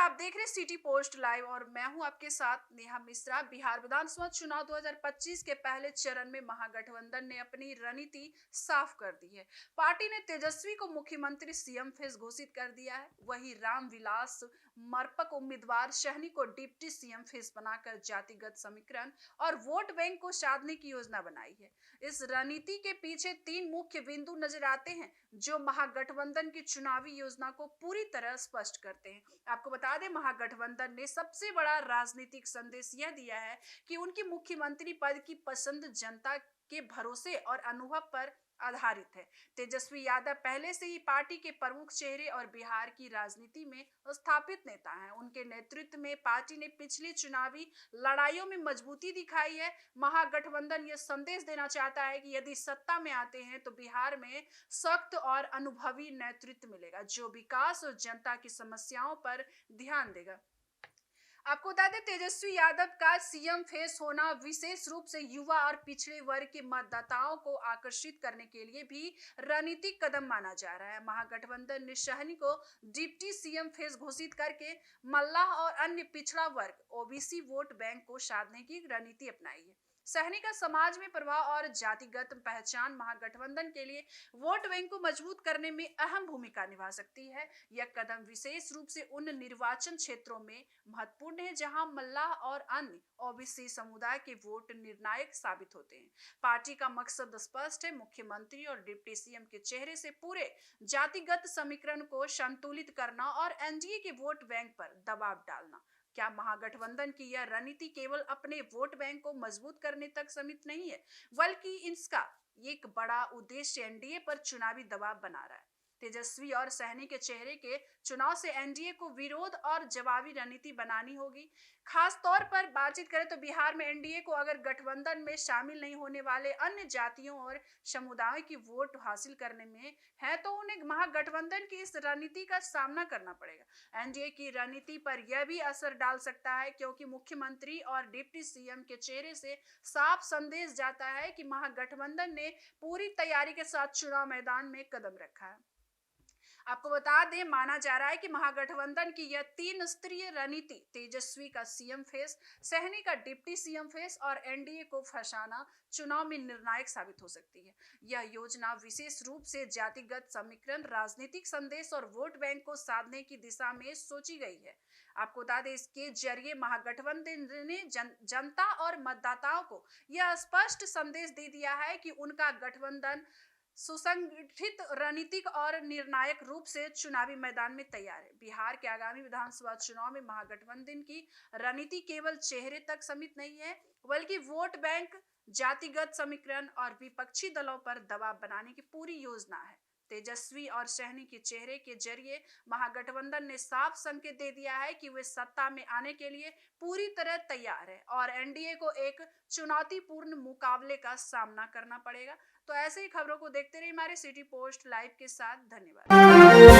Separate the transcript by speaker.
Speaker 1: आप देख रहे हैं सिटी पोस्ट लाइव और मैं हूं आपके साथ नेहा मिश्रा। बिहार विधानसभा चुनाव 2025 के पहले चरण में महागठबंधन ने अपनी रणनीति साफ कर दी है। पार्टी ने तेजस्वी को मुख्यमंत्री सीएम फेस घोषित कर दिया है। वहीं रामविलास मरपक उम्मीदवार शहनी को डिप्टी सीएम फेस बनाकर जातिगत समीकरण और वोट बैंक को साधने की योजना बनाई है। इस रणनीति के पीछे तीन मुख्य बिंदु नजर आते हैं जो महागठबंधन की चुनावी योजना को पूरी तरह स्पष्ट करते हैं। आपको बता दें, महागठबंधन ने सबसे बड़ा राजनीतिक संदेश यह दिया है कि उनकी मुख्यमंत्री पद की पसंद जनता के भरोसे और अनुभव पर आधारित है। तेजस्वी यादव पहले से ही पार्टी के प्रमुख चेहरे और बिहार की राजनीति में स्थापित नेता हैं। उनके नेतृत्व में पार्टी ने पिछली चुनावी लड़ाइयों में मजबूती दिखाई है। महागठबंधन यह संदेश देना चाहता है कि यदि सत्ता में आते हैं तो बिहार में सख्त और अनुभवी नेतृत्व मिलेगा जो विकास और जनता की समस्याओं पर ध्यान देगा। आपको बता दें, तेजस्वी यादव का सीएम फेस होना विशेष रूप से युवा और पिछड़े वर्ग के मतदाताओं को आकर्षित करने के लिए भी रणनीतिक कदम माना जा रहा है। महागठबंधन ने शहनी को डिप्टी सीएम फेस घोषित करके मल्लाह और अन्य पिछड़ा वर्ग ओबीसी वोट बैंक को साधने की रणनीति अपनाई है। सहनी का समाज में प्रभाव और जातिगत पहचान महागठबंधन के लिए वोट बैंक को मजबूत करने में अहम भूमिका निभा सकती है। यह कदम विशेष रूप से उन निर्वाचन क्षेत्रों में महत्वपूर्ण है जहां मल्लाह और अन्य ओबीसी समुदाय के वोट निर्णायक साबित होते हैं। पार्टी का मकसद स्पष्ट है, मुख्यमंत्री और डिप्टी सीएम के चेहरे से पूरे जातिगत समीकरण को संतुलित करना और एनडीए के वोट बैंक पर दबाव डालना। क्या महागठबंधन की यह रणनीति केवल अपने वोट बैंक को मजबूत करने तक सीमित नहीं है, बल्कि इसका एक बड़ा उद्देश्य एनडीए पर चुनावी दबाव बना रहा है। तेजस्वी और सहनी के चेहरे के चुनाव से एनडीए को विरोध और जवाबी रणनीति बनानी होगी। खास तौर पर बातचीत करें तो बिहार में एनडीए को अगर गठबंधन में शामिल नहीं होने वाले अन्य जातियों और समुदायों की वोट हासिल करने में है तो उन्हें महागठबंधन की इस रणनीति का सामना करना पड़ेगा। एनडीए की रणनीति पर यह भी असर डाल सकता है क्योंकि मुख्यमंत्री और डिप्टी सीएम के चेहरे से साफ संदेश जाता है कि महागठबंधन ने पूरी तैयारी के साथ चुनाव मैदान में कदम रखा है। आपको बता दें, माना जा रहा है कि महागठबंधन की यह तीन स्तरीय रणनीति तेजस्वी का सीएम फेस, सहनी का डिप्टी सीएम फेस और एनडीए को फंसाना चुनाव में निर्णायक साबित हो सकती है। यह योजना विशेष रूप से जातिगत समीकरण, राजनीतिक संदेश और वोट बैंक को साधने की दिशा में सोची गई है। आपको बता दें, इसके जरिए महागठबंधन ने जनता और मतदाताओं को यह स्पष्ट संदेश दे दिया है कि उनका गठबंधन सुसंगठित, रणनीतिक और निर्णायक रूप से चुनावी मैदान में तैयार है। बिहार के आगामी विधानसभा चुनाव में महागठबंधन की रणनीति केवल चेहरे तक सीमित नहीं है, बल्कि वोट बैंक, जातिगत समीकरण और विपक्षी दलों पर दबाव बनाने की पूरी योजना है। तेजस्वी और सहनी के चेहरे के जरिए महागठबंधन ने साफ संकेत दे दिया है कि वे सत्ता में आने के लिए पूरी तरह तैयार है और एनडीए को एक चुनौतीपूर्ण मुकाबले का सामना करना पड़ेगा। तो ऐसे ही खबरों को देखते रहिए हमारे सिटी पोस्ट लाइव के साथ। धन्यवाद।